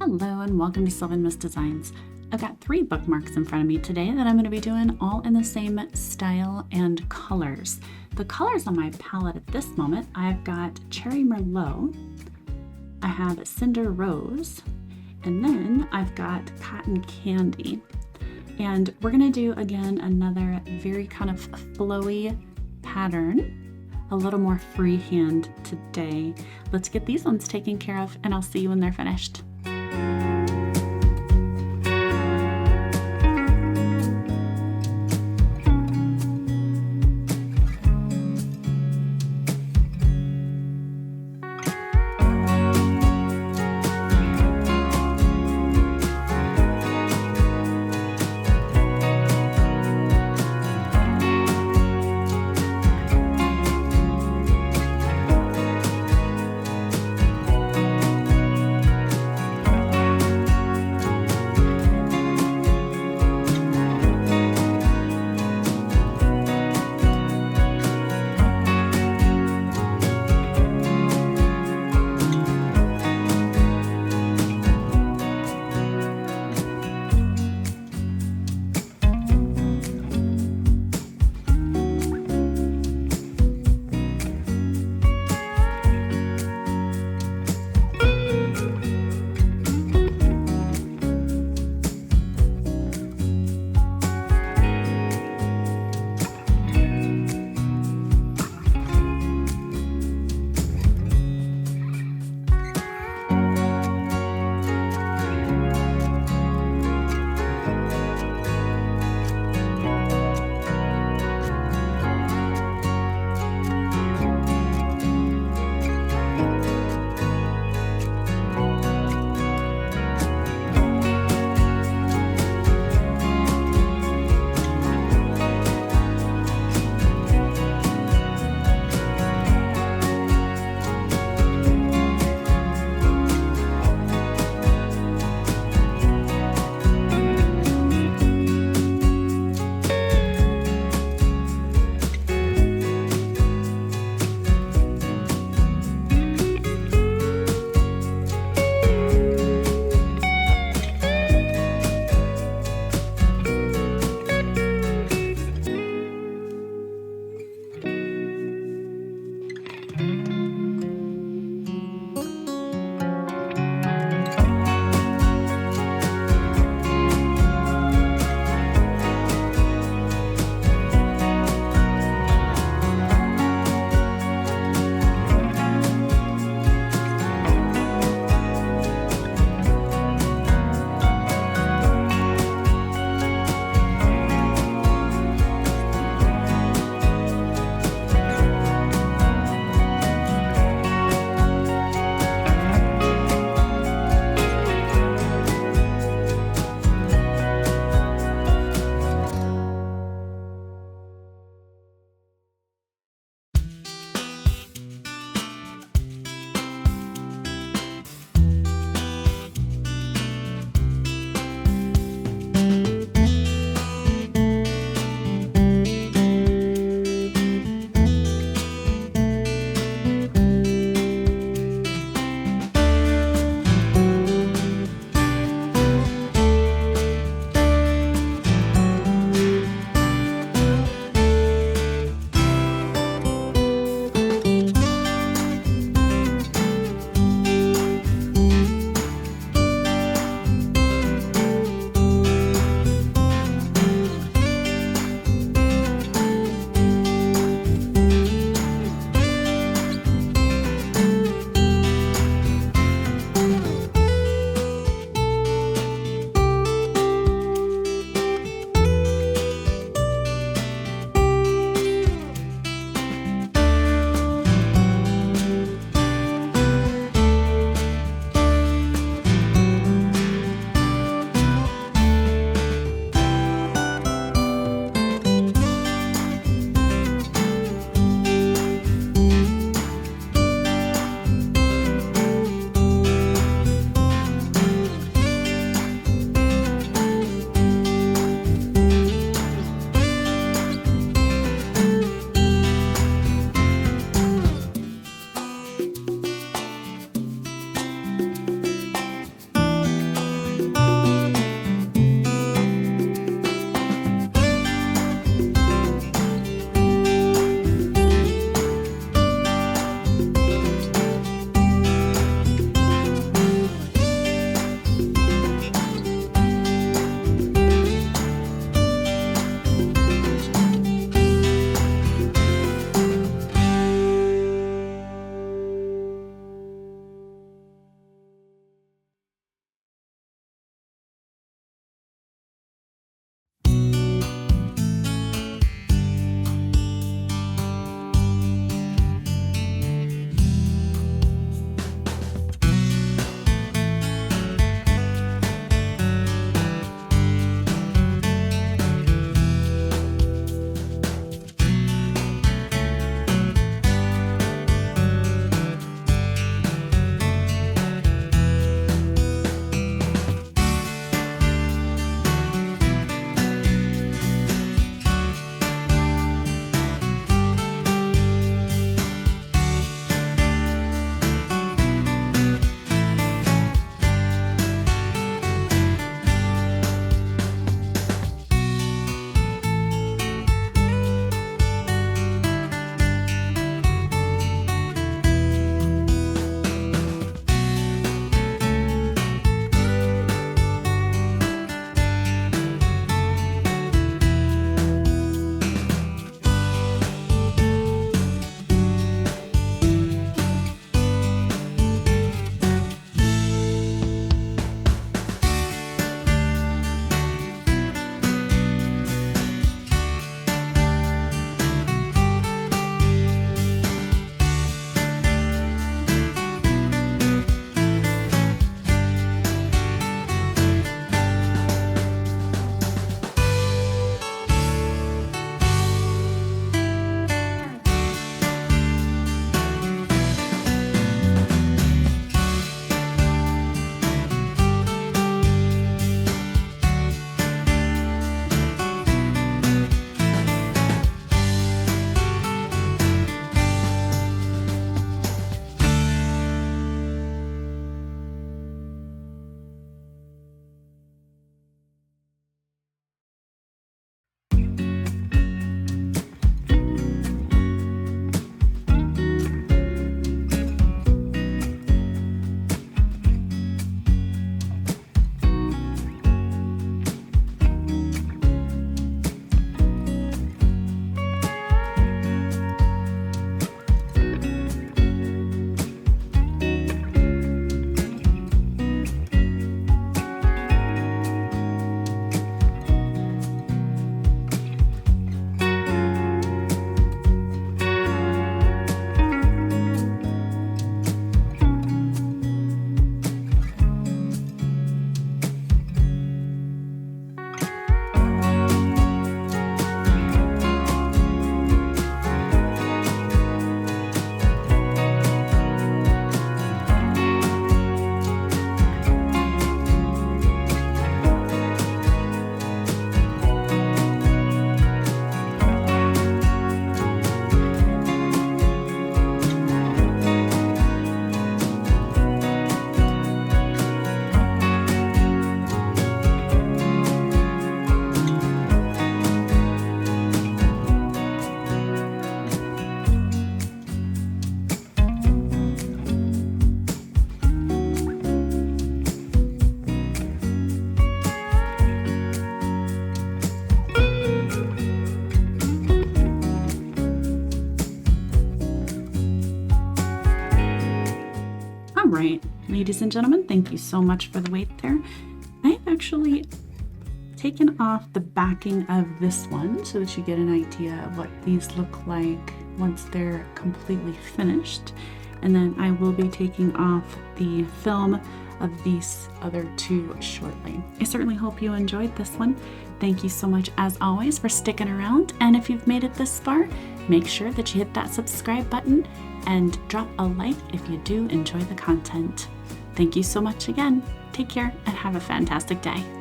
Hello and welcome to Sylvan Mist Designs. I've got 3 bookmarks in front of me today that I'm going to be doing all in the same style and colors. The colors on my palette at this moment, I've got Cherry Merlot, I have Cinder Rose, and then I've got Cotton Candy. And we're going to do again another very kind of flowy pattern, a little more freehand today. Let's get these ones taken care of and I'll see you when they're finished. right, ladies and gentlemen, thank you so much for the wait there. I've actually taken off the backing of this one so that you get an idea of what these look like once they're completely finished. And then I will be taking off the film of these other two shortly. I certainly hope you enjoyed this one. Thank you so much as always for sticking around. And if you've made it this far, make sure that you hit that subscribe button and drop a like if you do enjoy the content. Thank you so much again. Take care and have a fantastic day.